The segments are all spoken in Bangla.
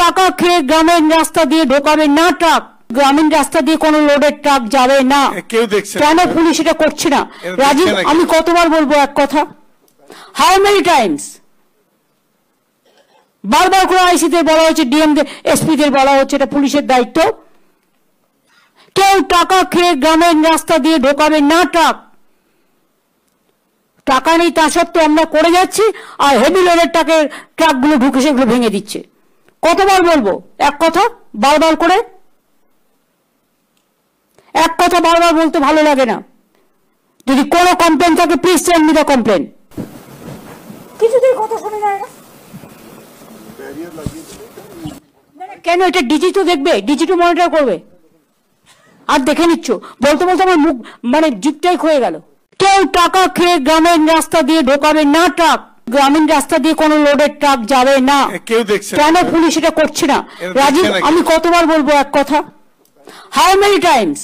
টাকা খেয়ে গ্রামের রাস্তা দিয়ে ঢোকাবে না ট্রাক, গ্রামীণ রাস্তা দিয়ে কোনো লোডের ট্রাক যাবে না। কেউ দেখছে কেন পুলিশ এটা করছে না? রাজীব, আমি কতবার বলবো এক কথা? How many Times? বারবার করে আইসিদের বলা হচ্ছে, ডিএম এসপিদের বলা হচ্ছে এটা পুলিশের দায়িত্ব। কেউ টাকা খেয়ে গ্রামের রাস্তা দিয়ে ঢোকাবে না ট্রাক। টাকা নেই তা সত্ত্বেও আমরা করে যাচ্ছি, আর হেভি লোডের ট্রাকগুলো ঢুকে সেগুলো ভেঙে দিচ্ছে। কতবার বলবো এক কথা বারবার করে? এক কথা বারবার বলতে ভালো লাগে না। যদি কোনো কমপ্লেন থাকে please send me the complain. কিছুতেই কথা শুনে না এরা। কেন? এটা ডিজি তো দেখবে, ডিজি তো মনিটর করবে। আর দেখে নিচ্ছ, বলতে বলতে আমার মুখ জিপটাই ক্ষয়ে গেল। কেউ টাকা খেয়ে গ্রামের রাস্তা দিয়ে ঢোকাবে না ট্রাক, গ্রামীণ রাস্তা দিয়ে কোনো লোডের ট্রাক যাবে না। কেউ দেখছে কেন পুলিশ এটা করছে না? রাজীব, আমি কতবার বলবো এক কথা? How many Times?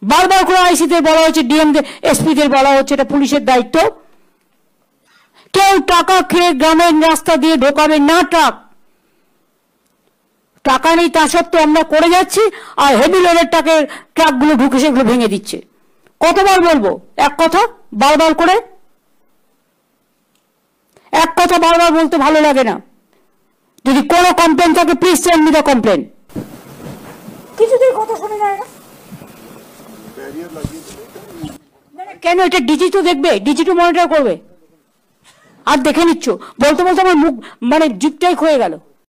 বারবার করে আইসিদের বলা হচ্ছে, ডিএম এসপিদের বলা হচ্ছে এটা পুলিশের দায়িত্ব। কেউ টাকা খেয়ে গ্রামের রাস্তা দিয়ে ঢোকাবে না ট্রাক। টাকা নেই তা সত্ত্বেও আমরা করে যাচ্ছি, আর হেভি লোডের ট্রাকগুলো ঢুকে সেগুলো ভেঙে দিচ্ছে। কতবার বলবো এক কথা বারবার করে? এক কথা বারবার বলতে ভালো লাগে না। যদি কোনো কমপ্লেন থাকে please send me the complain. কিছুতেই কথা শুনে না এরা। কেন? এটা ডিজি তো দেখবে, ডিজি তো মনিটর করবে। আর দেখে নিচ্ছ, বলতে বলতে আমার মুখ জিপটাই ক্ষয়ে গেল।